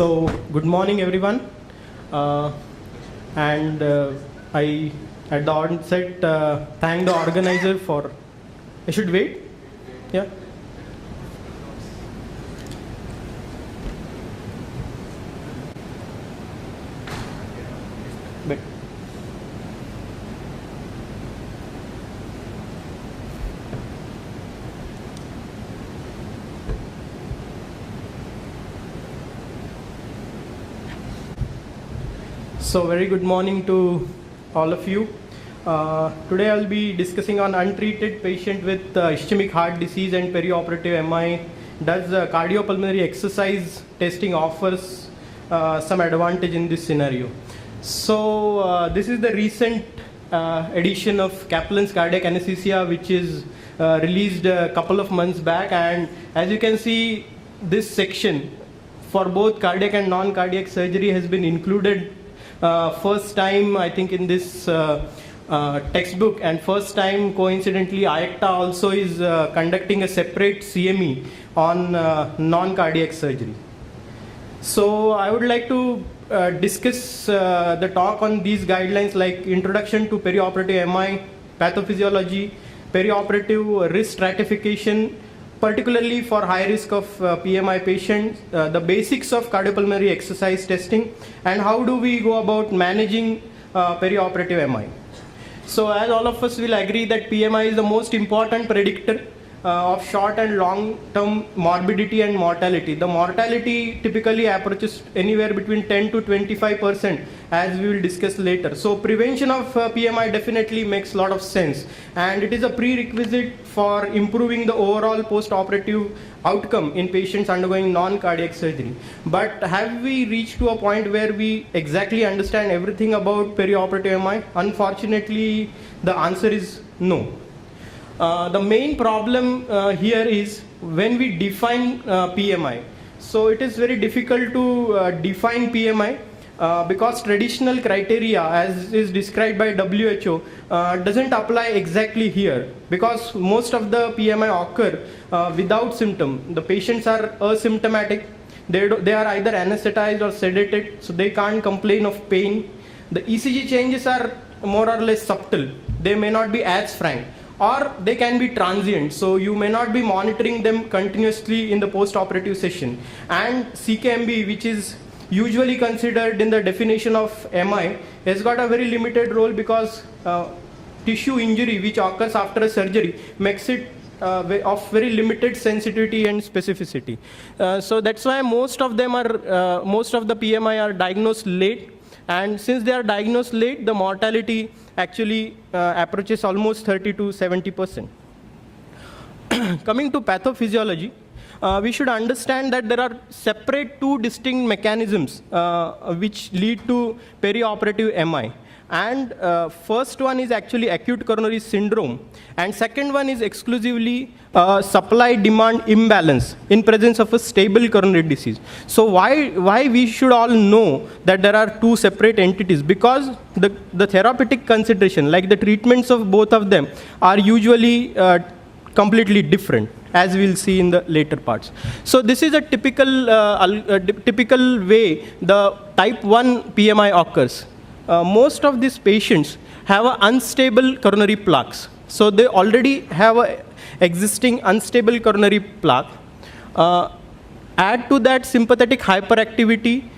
So, good morning, everyone. I, at the onset, thank the organizer for. I should wait. Yeah. But. So very good morning to all of you. Today I'll be discussing on untreated patient with ischemic heart disease and perioperative MI. Does cardiopulmonary exercise testing offers some advantage in this scenario? So this is the recent edition of Kaplan's cardiac anesthesia, which is released a couple of months back, and as you can see, this section for both cardiac and non-cardiac surgery has been included. First time, I think, in this textbook, and first time, coincidentally, IACTA also is conducting a separate CME on non-cardiac surgery. So I would like to discuss the talk on these guidelines, like introduction to perioperative MI, pathophysiology, perioperative risk stratification, particularly for high risk of PMI patients, the basics of cardiopulmonary exercise testing, and how do we go about managing perioperative MI. So as all of us will agree that PMI is the most important predictor of short and long term morbidity and mortality. The mortality typically approaches anywhere between 10 to 25%, as we will discuss later. So prevention of PMI definitely makes a lot of sense, and it is a prerequisite for improving the overall post-operative outcome in patients undergoing non-cardiac surgery. But have we reached to a point where we exactly understand everything about perioperative MI? Unfortunately, the answer is no. The main problem here is when we define PMI. So it is very difficult to define PMI because traditional criteria, as is described by WHO, doesn't apply exactly here, because most of the PMI occur without symptom. The patients are asymptomatic. They are either anesthetized or sedated, so they can't complain of pain. The ECG changes are more or less subtle. They may not be as frank, or they can be transient, so you may not be monitoring them continuously in the post-operative session. And CKMB, which is usually considered in the definition of MI, has got a very limited role because tissue injury which occurs after a surgery makes it of very limited sensitivity and specificity. So that's why most of the PMI are diagnosed late. And since they are diagnosed late, the mortality actually approaches almost 30 to 70%. Coming to pathophysiology, we should understand that there are separate two distinct mechanisms which lead to perioperative MI. And first one is actually acute coronary syndrome, and second one is exclusively supply-demand imbalance in presence of a stable coronary disease. So why we should all know that there are two separate entities? Because the therapeutic consideration, like the treatments of both of them, are usually completely different, as we'll see in the later parts. So this is a typical way the type 1 PMI occurs. Most of these patients have unstable coronary plaques. So they already have a existing unstable coronary plaque. Add to that sympathetic hyperactivity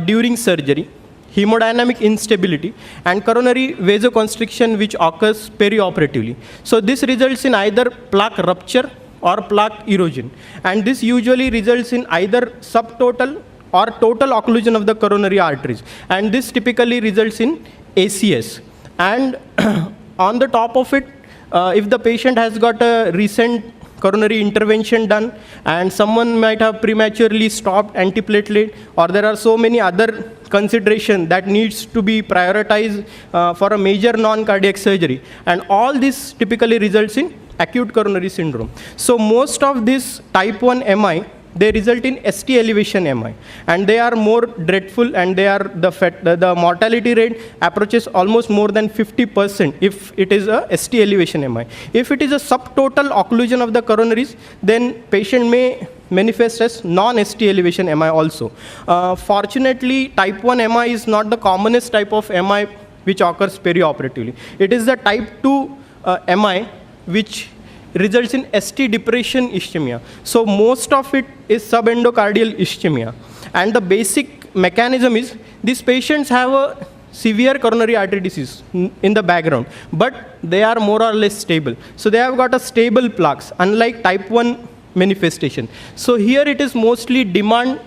during surgery, hemodynamic instability, and coronary vasoconstriction which occurs perioperatively. So this results in either plaque rupture or plaque erosion. And this usually results in either subtotal or total occlusion of the coronary arteries, and this typically results in ACS. And on the top of it, if the patient has got a recent coronary intervention done, and someone might have prematurely stopped antiplatelet, or there are so many other considerations that needs to be prioritized for a major non-cardiac surgery, and all this typically results in acute coronary syndrome. So most of this type 1 MI they result in ST elevation MI. And they are more dreadful, and they are the mortality rate approaches almost more than 50% if it is a ST elevation MI. If it is a subtotal occlusion of the coronaries, then patient may manifest as non-ST elevation MI also. Fortunately, type 1 MI is not the commonest type of MI which occurs perioperatively. It is the type 2 MI which results in ST depression ischemia. So most of it is subendocardial ischemia. And the basic mechanism is these patients have a severe coronary artery disease in the background, but they are more or less stable. So they have got a stable plaques, unlike type 1 manifestation. So here it is mostly demand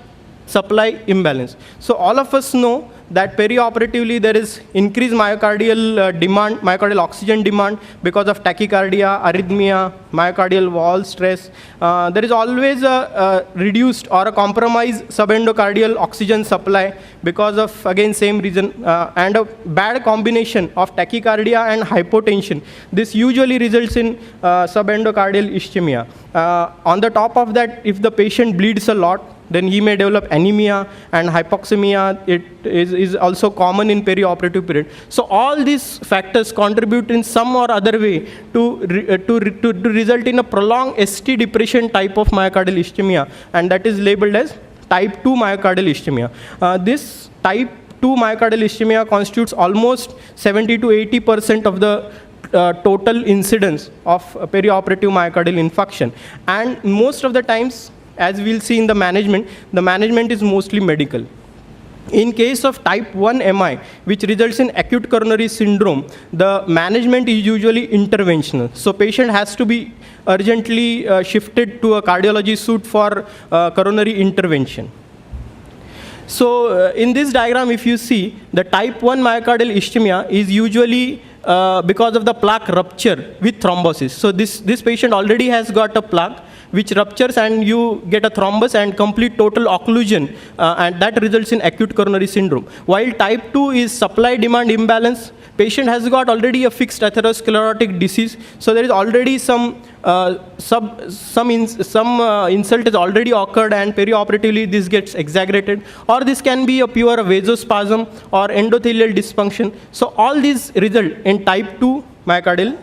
supply imbalance. So all of us know that perioperatively there is increased myocardial demand, myocardial oxygen demand because of tachycardia, arrhythmia, myocardial wall stress. There is always a reduced or a compromised subendocardial oxygen supply because of, again, same reason, and a bad combination of tachycardia and hypotension. This usually results in subendocardial ischemia. On the top of that, if the patient bleeds a lot, then he may develop anemia, and hypoxemia it is also common in perioperative period. So all these factors contribute in some or other way to result in a prolonged ST depression type of myocardial ischemia, and that is labeled as type 2 myocardial ischemia. This type 2 myocardial ischemia constitutes almost 70 to 80% of the total incidence of perioperative myocardial infarction. And most of the times, as we'll see in the management is mostly medical. In case of type 1 MI, which results in acute coronary syndrome, the management is usually interventional. So patient has to be urgently shifted to a cardiology suite for coronary intervention. So in this diagram, if you see, the type 1 myocardial ischemia is usually because of the plaque rupture with thrombosis. So this patient already has got a plaque which ruptures, and you get a thrombus and complete total occlusion, and that results in acute coronary syndrome. While type 2 is supply-demand imbalance, patient has got already a fixed atherosclerotic disease, so there is already some insult has already occurred, and perioperatively this gets exaggerated, or this can be a pure vasospasm or endothelial dysfunction. So all these result in type 2 myocardial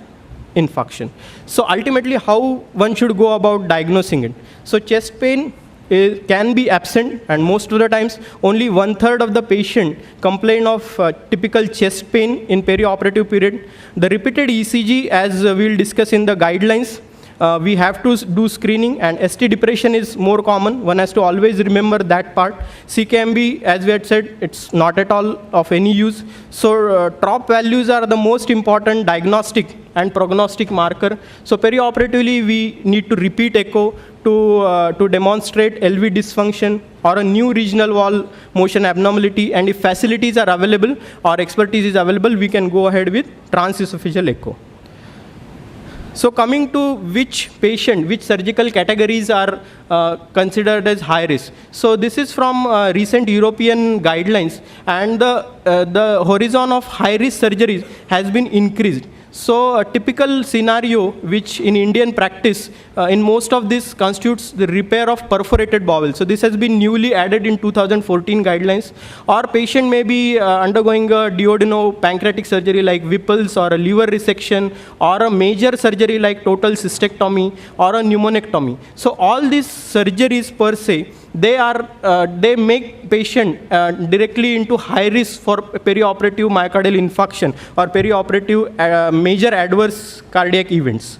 infarction. So ultimately, how one should go about diagnosing it? So chest pain can be absent, and most of the times only 1/3 of the patient complain of typical chest pain in perioperative period. The repeated ECG, as we'll discuss in the guidelines, we have to do screening, and ST depression is more common. One has to always remember that part. CKMB, as we had said, it's not at all of any use. So TROP values are the most important diagnostic and prognostic marker. So perioperatively, we need to repeat echo to demonstrate LV dysfunction or a new regional wall motion abnormality, and if facilities are available or expertise is available, we can go ahead with transesophageal echo. So coming to which patient, which surgical categories are considered as high risk. So this is from recent European guidelines, and the horizon of high risk surgeries has been increased. So a typical scenario, which in Indian practice, in most of this constitutes the repair of perforated bowel. So this has been newly added in 2014 guidelines. Or patient may be undergoing a duodeno-pancreatic surgery like Whipple's, or a liver resection, or a major surgery like total cystectomy, or a pneumonectomy. So all these surgeries per se, they make patient directly into high risk for perioperative myocardial infarction or perioperative major adverse cardiac events.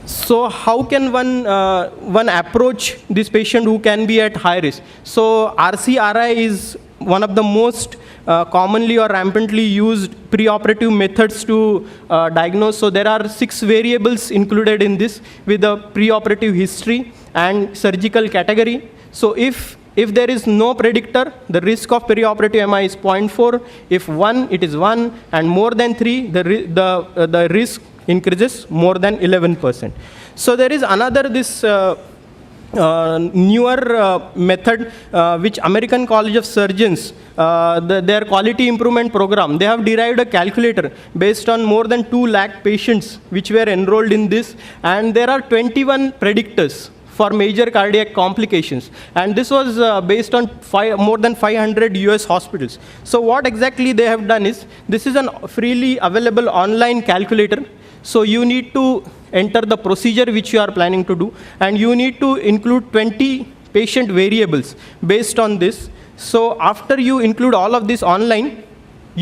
So how can one approach this patient who can be at high risk? So RCRI is one of the most commonly or rampantly used preoperative methods to diagnose. So there are 6 variables included in this, with the preoperative history and surgical category. So if there is no predictor, the risk of perioperative MI is 0.4. If 1, it is 1, and more than 3, the risk increases more than 11%. So there is another newer method which American College of Surgeons, their quality improvement program, they have derived a calculator based on more than 2 lakh patients which were enrolled in this, and there are 21 predictors for major cardiac complications. And this was based on more than 500 US hospitals. So what exactly they have done is, this is a freely available online calculator. So you need to enter the procedure which you are planning to do, and you need to include 20 patient variables based on this. So after you include all of this online,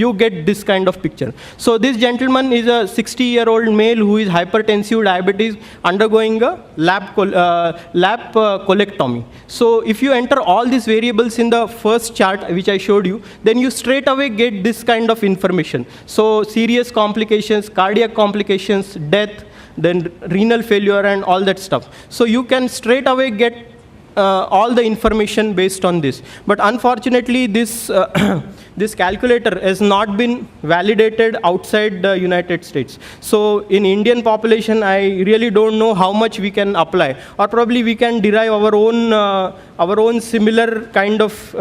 you get this kind of picture. So this gentleman is a 60-year-old male who is hypertensive diabetes undergoing a lap colectomy. So if you enter all these variables in the first chart which I showed you, then you straight away get this kind of information. So serious complications, cardiac complications, death, then renal failure and all that stuff. So you can straight away get all the information based on this. But unfortunately, this this calculator has not been validated outside the United States. So in Indian population, I really don't know how much we can apply, or probably we can derive our own similar kind of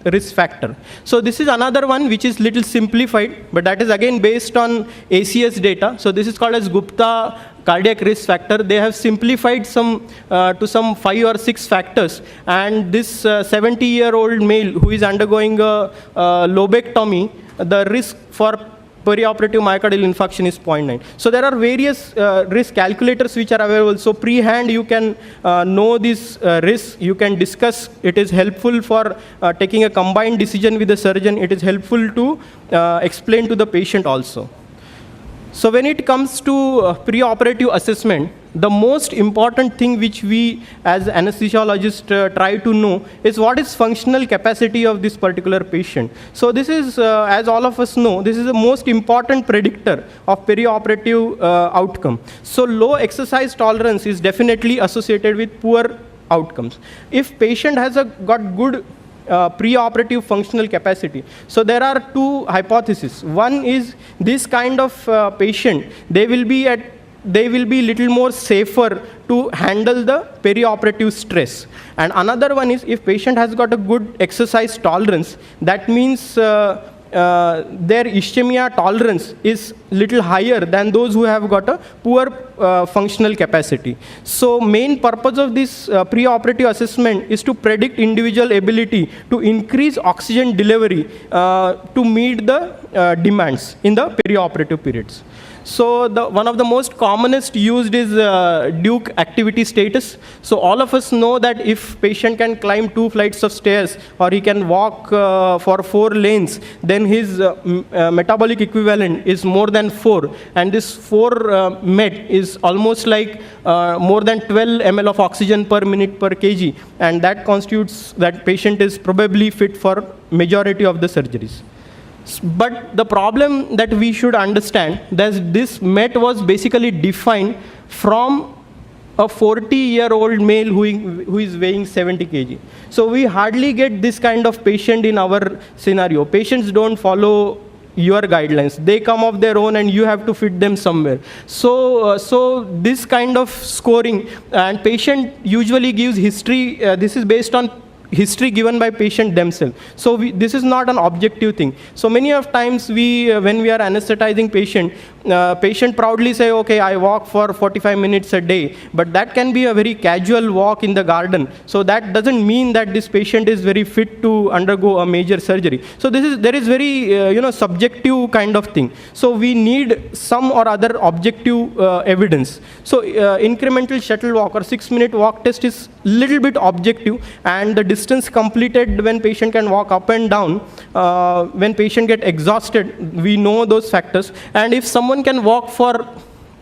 risk factor. So this is another one which is little simplified, but that is again based on ACS data. So this is called as Gupta cardiac risk factor. They have simplified to some 5 or 6 factors, and this 70-year-old male who is undergoing a lobectomy, the risk for perioperative myocardial infarction is 0.9. So there are various risk calculators which are available. So pre-hand you can know these risks. You can discuss. It is helpful for taking a combined decision with the surgeon. It is helpful to explain to the patient also. So when it comes to preoperative assessment, the most important thing which we as anesthesiologists try to know is what is functional capacity of this particular patient. So this is, as all of us know, this is the most important predictor of perioperative outcome. So low exercise tolerance is definitely associated with poor outcomes. If patient has got good preoperative functional capacity. So there are 2 hypotheses. One is this kind of patient, they will be little more safer to handle the perioperative stress. And another one is, if patient has got a good exercise tolerance, that means their ischemia tolerance is little higher than those who have got a poor functional capacity. So main purpose of this preoperative assessment is to predict individual ability to increase oxygen delivery to meet the demands in the perioperative periods. So one of the most commonest used is Duke activity status. So all of us know that if patient can climb 2 flights of stairs, or he can walk for 4 lanes, then his metabolic equivalent is more than 4. And this 4 met is almost like more than 12 ml of oxygen per minute per kg. And that constitutes that patient is probably fit for majority of the surgeries. But the problem that we should understand that this MET was basically defined from a 40-year-old male who is weighing 70 kg. So we hardly get this kind of patient in our scenario. Patients don't follow your guidelines. They come of their own and you have to fit them somewhere. So this kind of scoring, and patient usually gives history. This is based on history given by patient themselves. So this is not an objective thing. So many of times when we are anesthetizing patient proudly say, okay, I walk for 45 minutes a day, but that can be a very casual walk in the garden. So that doesn't mean that this patient is very fit to undergo a major surgery. So there is very subjective kind of thing. So we need some or other objective evidence. So incremental shuttle walk or 6-minute walk test is little bit objective, and the distance completed when patient can walk up and down, when patient get exhausted, we know those factors. And if someone can walk for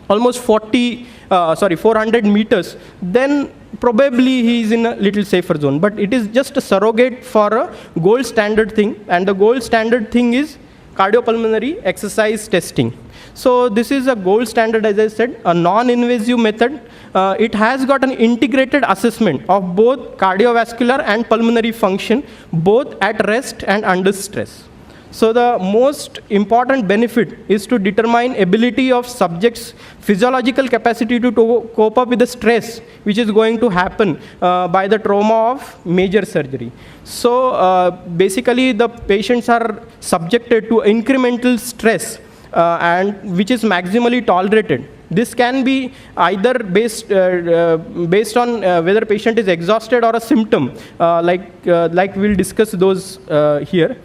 almost 400 meters, then probably he is in a little safer zone. But it is just a surrogate for a gold standard thing, and the gold standard thing is cardiopulmonary exercise testing. So this is a gold standard, as I said, a non-invasive method. It has got an integrated assessment of both cardiovascular and pulmonary function, both at rest and under stress. So the most important benefit is to determine ability of subject's physiological capacity to cope up with the stress which is going to happen by the trauma of major surgery. So basically the patients are subjected to incremental stress and which is maximally tolerated. This can be either based on whether patient is exhausted or a symptom, like we'll discuss those here.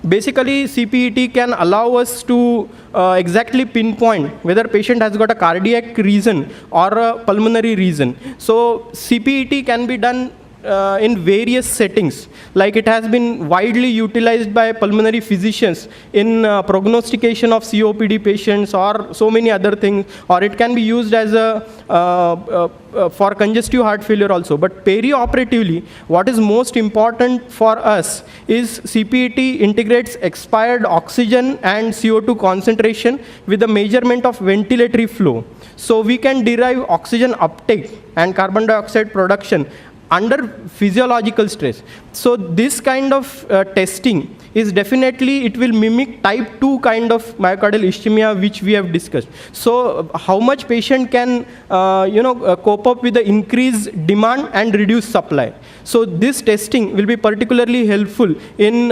Basically, CPET can allow us to exactly pinpoint whether patient has got a cardiac reason or a pulmonary reason. So CPET can be done in various settings. Like it has been widely utilized by pulmonary physicians in prognostication of COPD patients or so many other things, or it can be used as a for congestive heart failure also. But perioperatively, what is most important for us is CPET integrates expired oxygen and CO2 concentration with the measurement of ventilatory flow. So we can derive oxygen uptake and carbon dioxide production under physiological stress. So this kind of testing is definitely, it will mimic type 2 kind of myocardial ischemia which we have discussed. So how much patient can cope up with the increased demand and reduce supply. So this testing will be particularly helpful in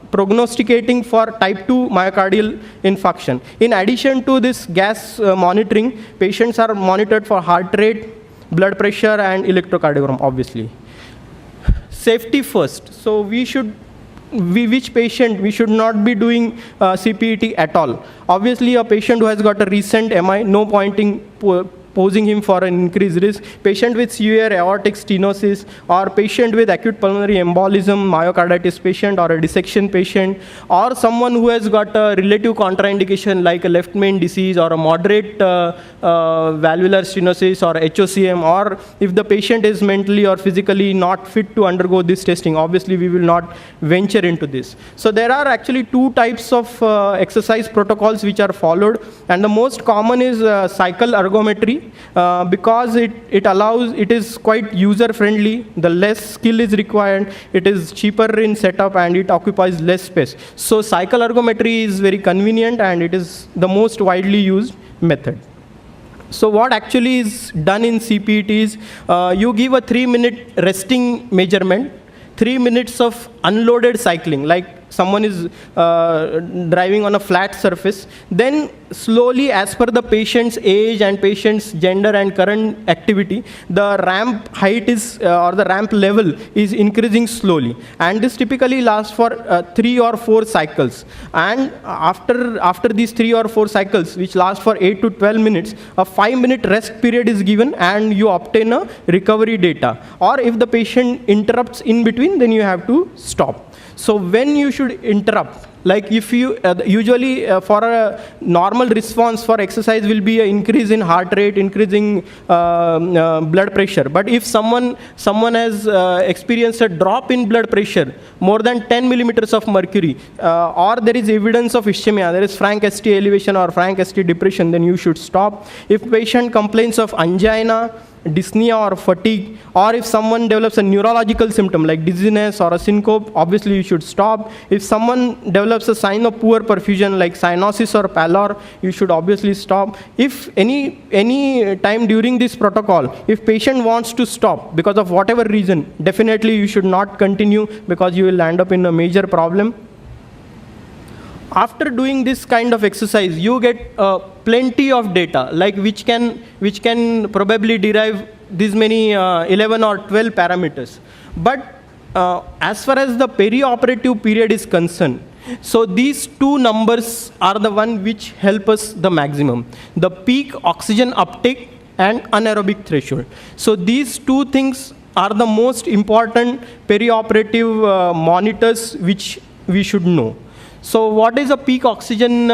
prognosticating for type 2 myocardial infarction. In addition to this gas monitoring, patients are monitored for heart rate, blood pressure and electrocardiogram, obviously. Safety first. So which patient we should not be doing CPET at all. Obviously a patient who has got a recent MI, no pointing posing him for an increased risk. Patient with severe aortic stenosis, or patient with acute pulmonary embolism, myocarditis patient, or a dissection patient, or someone who has got a relative contraindication like a left main disease or a moderate valvular stenosis or HOCM, or if the patient is mentally or physically not fit to undergo this testing, obviously we will not venture into this. So there are actually two types of exercise protocols which are followed, and the most common is cycle ergometry. Because it is quite user friendly, the less skill is required, it is cheaper in setup and it occupies less space. So cycle ergometry is very convenient and it is the most widely used method. So what actually is done in CPET is you give a 3-minute resting measurement, 3 minutes of unloaded cycling, like someone is driving on a flat surface, then slowly, as per the patient's age and patient's gender and current activity, the ramp height is or the ramp level is increasing slowly, and this typically lasts for 3 or 4 cycles. And after these 3 or 4 cycles, which last for 8 to 12 minutes, a 5-minute rest period is given and you obtain a recovery data. Or if the patient interrupts in between, then you have to stop. So when you should interrupt, like if you usually for a normal response for exercise will be an increase in heart rate, increasing blood pressure. But if someone has experienced a drop in blood pressure more than 10 millimeters of mercury, or there is evidence of ischemia, there is frank ST elevation or frank ST depression, then you should stop. If patient complains of angina, dyspnea or fatigue, or if someone develops a neurological symptom like dizziness or a syncope, obviously you should stop. If someone develops a sign of poor perfusion like cyanosis or pallor, you should obviously stop. If any time during this protocol, if patient wants to stop because of whatever reason, definitely you should not continue because you will end up in a major problem. After doing this kind of exercise, you get plenty of data, like which can probably derive these many 11 or 12 parameters. But as far as the perioperative period is concerned, so these two numbers are the one which help us the maximum: the peak oxygen uptake and anaerobic threshold. So these two things are the most important perioperative monitors which we should know. So what is a peak oxygen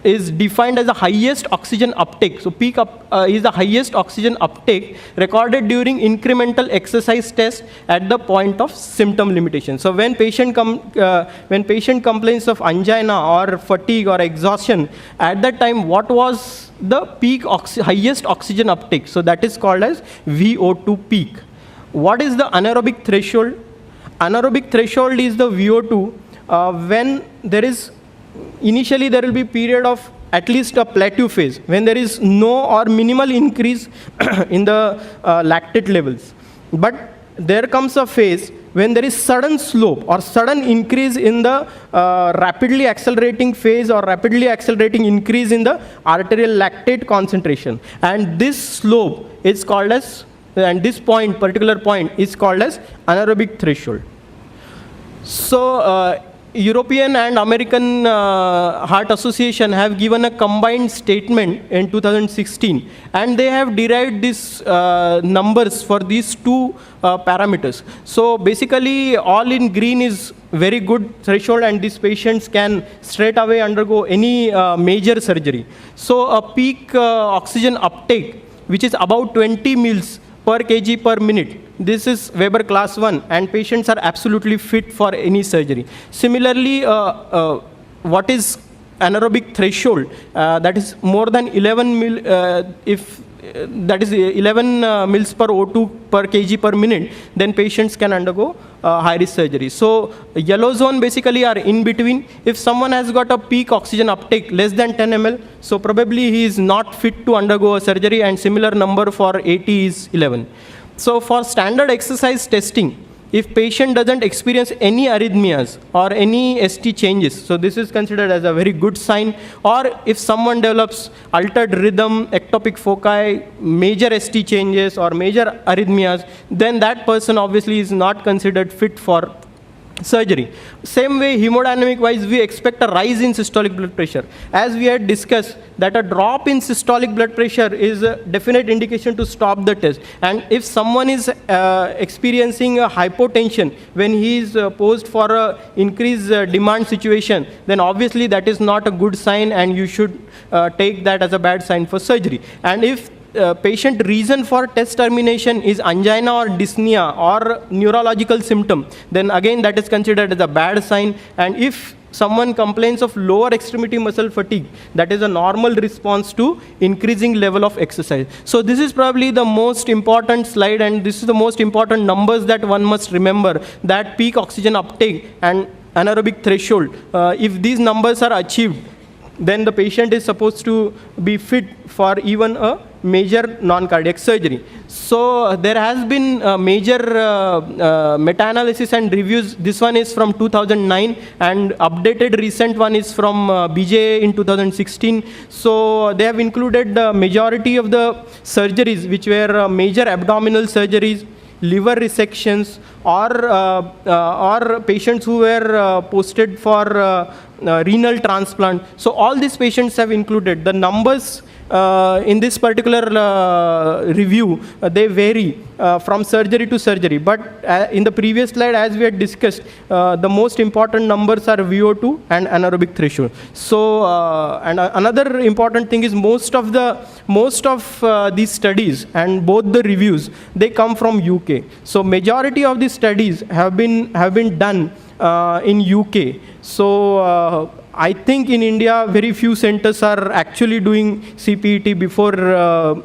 is defined as the highest oxygen uptake. So peak is the highest oxygen uptake recorded during incremental exercise test at the point of symptom limitation. So when patient complains of angina or fatigue or exhaustion, at that time what was the peak highest oxygen uptake? So that is called as VO2 peak. What is the anaerobic threshold? Anaerobic threshold is the VO2 when there is initially there will be period of at least a plateau phase when there is no or minimal increase in the lactate levels. But there comes a phase when there is sudden slope or sudden increase in the rapidly accelerating phase or rapidly accelerating increase in the arterial lactate concentration. And this slope is called as, and this point, particular point, is called as anaerobic threshold. So European and American Heart Association have given a combined statement in 2016, and they have derived these numbers for these two parameters. So basically, all in green is very good threshold, and these patients can straight away undergo any major surgery. So a peak oxygen uptake, which is about 20 mils per kg per minute. This is Weber class 1, and patients are absolutely fit for any surgery. Similarly, what is anaerobic threshold? That is more than 11 mil, that is 11 mils per O2 per kg per minute, then patients can undergo high-risk surgery. So yellow zone basically are in between. If someone has got a peak oxygen uptake less than 10 ml, so probably he is not fit to undergo a surgery, and similar number for 80 is 11. So for standard exercise testing, if patient doesn't experience any arrhythmias or any ST changes, so this is considered as a very good sign. Or if someone develops altered rhythm, ectopic foci, major ST changes or major arrhythmias, then that person obviously is not considered fit for surgery. Same way, hemodynamic wise, we expect a rise in systolic blood pressure. As we had discussed, that a drop in systolic blood pressure is a definite indication to stop the test. And if someone is experiencing a hypotension when he is posed for a increased demand situation, then obviously that is not a good sign, and you should take that as a bad sign for surgery. And if patient reason for test termination is angina or dyspnea or neurological symptom, then again that is considered as a bad sign. And if someone complains of lower extremity muscle fatigue, that is a normal response to increasing level of exercise. So this is probably the most important slide, and this is the most important numbers that one must remember, that peak oxygen uptake and anaerobic threshold. If these numbers are achieved, then the patient is supposed to be fit for even a major non-cardiac surgery. So there has been major meta-analysis and reviews. This one is from 2009, and updated recent one is from BJ in 2016. So they have included the majority of the surgeries, which were major abdominal surgeries, liver resections, or patients who were posted for renal transplant. So all these patients have included. The numbers in this particular review, they vary from surgery to surgery. But in the previous slide, as we had discussed, the most important numbers are VO2 and anaerobic threshold. So, and another important thing is most of these studies and both the reviews, they come from UK. So majority of these studies have been done in UK. So I think in India, very few centers are actually doing CPET before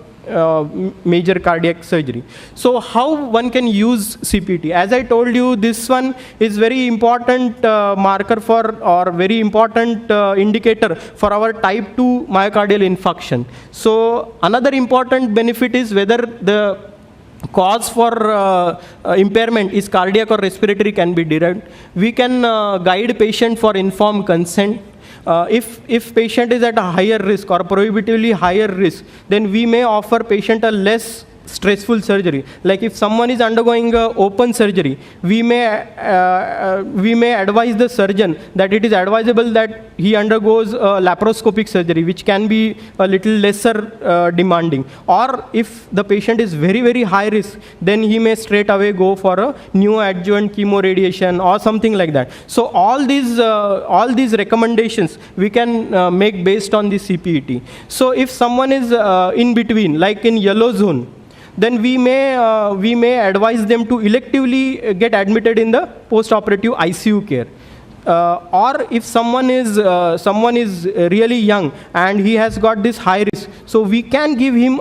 major cardiac surgery. So how one can use CPET? As I told you, this one is very important marker for, or very important indicator for our type 2 myocardial infarction. So another important benefit is whether the cause for impairment is cardiac or respiratory can be derived. We can guide patient for informed consent. If patient is at a higher risk or prohibitively higher risk, then we may offer patient a less stressful surgery. Like if someone is undergoing open surgery, we may advise the surgeon that it is advisable that he undergoes laparoscopic surgery, which can be a little lesser demanding. Or if the patient is very, very high risk, then he may straight away go for a neoadjuvant chemoradiation or something like that. So all these recommendations we can make based on the CPET. So if someone is in between, like in yellow zone, then we may advise them to electively get admitted in the post-operative ICU care. Or if someone is really young and he has got this high risk, so we can give him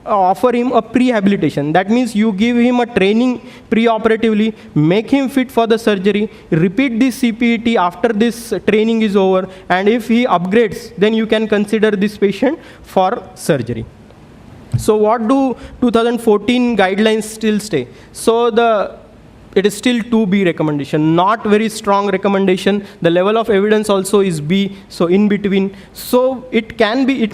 offer him a prehabilitation. That means you give him a training preoperatively, make him fit for the surgery, repeat this CPET after this training is over, and if he upgrades, then you can consider this patient for surgery. So what do 2014 guidelines still say? So the it is still 2B recommendation, not very strong recommendation. The level of evidence also is B, so in between. So it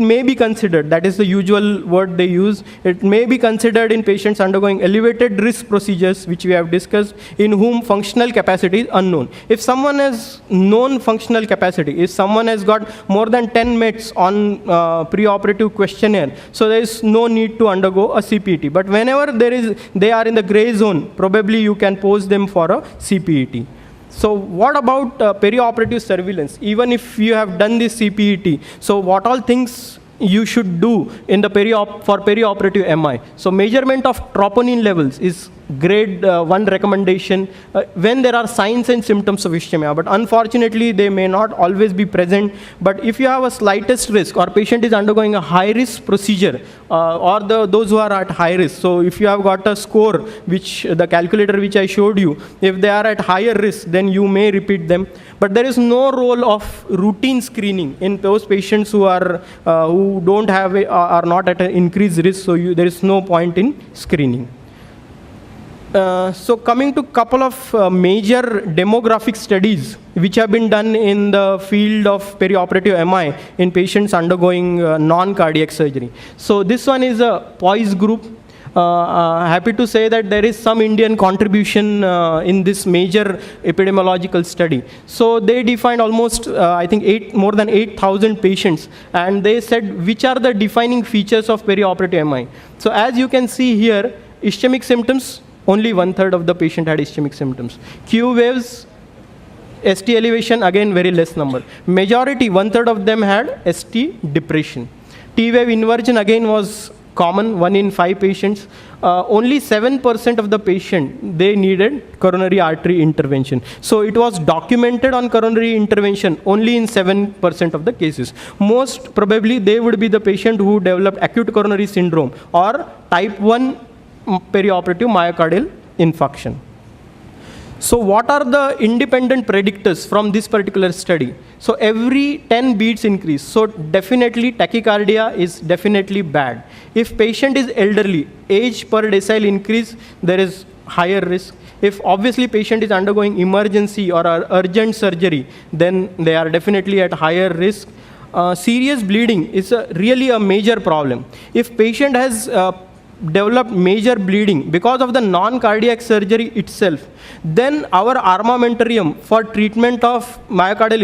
may be considered, that is the usual word they use, it may be considered in patients undergoing elevated risk procedures, which we have discussed, in whom functional capacity is unknown. If someone has known functional capacity, if someone has got more than 10 METs on preoperative questionnaire, so there is no need to undergo a CPET. But whenever they are in the gray zone, probably you can pose them for a CPET. So what about perioperative surveillance? Even if you have done this CPET, so what all things you should do in the for perioperative MI? So measurement of troponin levels is grade 1 recommendation when there are signs and symptoms of ischemia, but unfortunately they may not always be present. But if you have a slightest risk, or patient is undergoing a high risk procedure, or those who are at high risk, so if you have got a score, which the calculator which I showed you, if they are at higher risk, then you may repeat them. But there is no role of routine screening in those patients who don't have are not at an increased risk, so there is no point in screening. So coming to couple of major demographic studies which have been done in the field of perioperative MI in patients undergoing non-cardiac surgery. So this one is a POISE group. Happy to say that there is some Indian contribution in this major epidemiological study. So they defined almost, I think, more than 8,000 patients, and they said which are the defining features of perioperative MI. So as you can see here, ischemic symptoms, only 1/3 of the patient had ischemic symptoms. Q waves, ST elevation, again very less number. Majority, 1/3 of them had ST depression. T wave inversion again was common, 1 in 5 patients. Only 7% of the patient, they needed coronary artery intervention. So it was documented on coronary intervention only in 7% of the cases. Most probably they would be the patient who developed acute coronary syndrome or type 1 perioperative myocardial infarction. So what are the independent predictors from this particular study? So every 10 beats increase. So definitely tachycardia is definitely bad. If patient is elderly, age per decile increase, there is higher risk. If obviously patient is undergoing emergency or urgent surgery, then they are definitely at higher risk. Serious bleeding is really a major problem. If patient has developed major bleeding because of the non-cardiac surgery itself, then our armamentarium for treatment of myocardial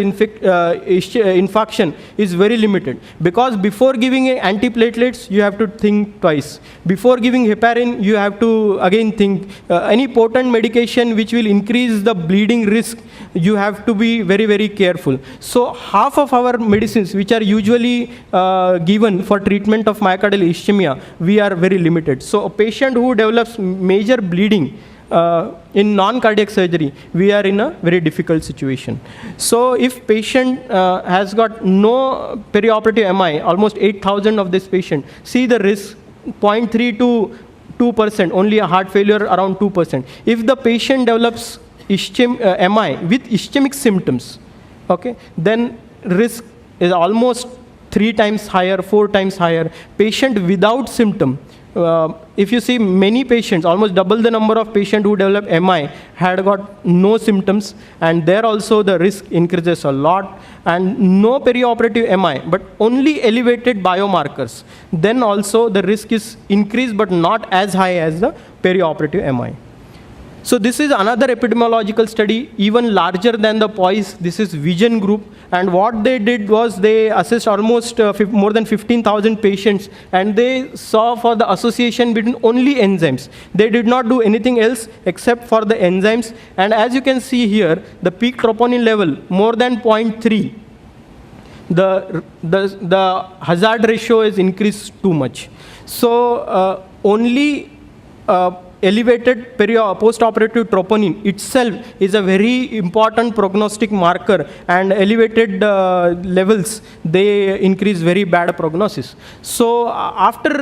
infarction is very limited. Because before giving antiplatelets, you have to think twice. Before giving heparin, you have to again think. Any potent medication which will increase the bleeding risk, you have to be very, very careful. So half of our medicines which are usually given for treatment of myocardial ischemia, we are very limited. So a patient who develops major bleeding in non-cardiac surgery, we are in a very difficult situation. So if patient has got no perioperative MI, almost 8,000 of this patient, see the risk, 0.3 to 2%, only a heart failure around 2%. If the patient develops MI with ischemic symptoms, okay, then risk is almost 3 times higher, 4 times higher. Patient without symptom, if you see many patients, almost double the number of patients who develop MI had got no symptoms, and there also the risk increases a lot. And no perioperative MI, but only elevated biomarkers, then also the risk is increased, but not as high as the perioperative MI. So this is another epidemiological study, even larger than the POISE. This is Vision group, and what they did was they assessed almost more than 15,000 patients, and they saw for the association between only enzymes. They did not do anything else except for the enzymes, and as you can see here, the peak troponin level more than 0.3. The hazard ratio is increased too much. So only elevated post-operative troponin itself is a very important prognostic marker, and elevated levels, they increase very bad prognosis. So after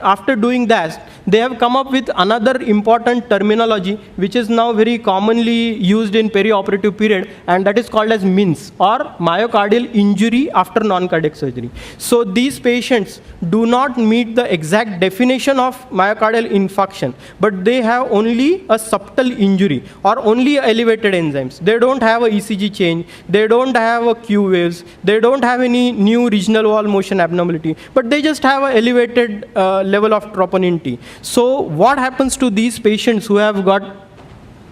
after doing that, they have come up with another important terminology which is now very commonly used in perioperative period, and that is called as MINS, or myocardial injury after non-cardiac surgery. So these patients do not meet the exact definition of myocardial infarction, but they have only a subtle injury or only elevated enzymes. They don't have a ECG change, they don't have a Q waves, they don't have any new regional wall motion abnormality, but they just have an elevated level of troponin T. So what happens to these patients who have got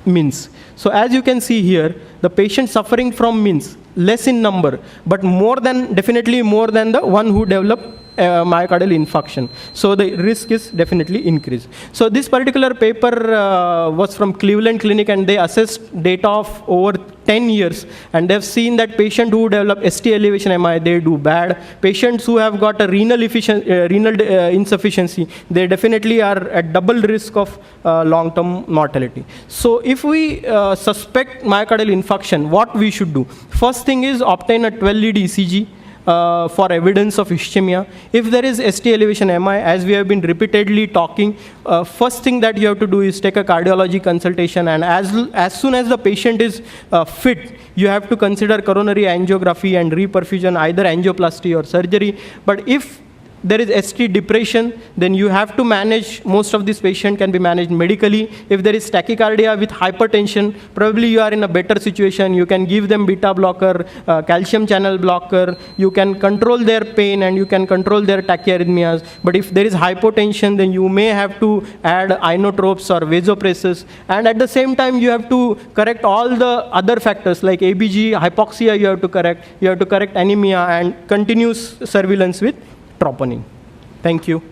MINS? So as you can see here, the patient suffering from MINS, less in number, but definitely more than the one who developed myocardial infarction. So the risk is definitely increased. So this particular paper was from Cleveland Clinic, and they assessed data of over 10 years, and they've seen that patients who develop ST elevation MI, they do bad. Patients who have got a renal insufficiency, they definitely are at double risk of long-term mortality. So if we suspect myocardial infarction, what we should do? First thing is obtain a 12-lead ECG. For evidence of ischemia. If there is ST elevation MI, as we have been repeatedly talking, first thing that you have to do is take a cardiology consultation, and as soon as the patient is fit, you have to consider coronary angiography and reperfusion, either angioplasty or surgery. But if there is ST depression, then you have to manage, most of this patient can be managed medically. If there is tachycardia with hypertension, probably you are in a better situation. You can give them beta blocker, calcium channel blocker, you can control their pain and you can control their tachyarrhythmias. But if there is hypotension, then you may have to add inotropes or vasopressors. And at the same time, you have to correct all the other factors like ABG, hypoxia you have to correct anemia, and continuous surveillance with troponin. Thank you.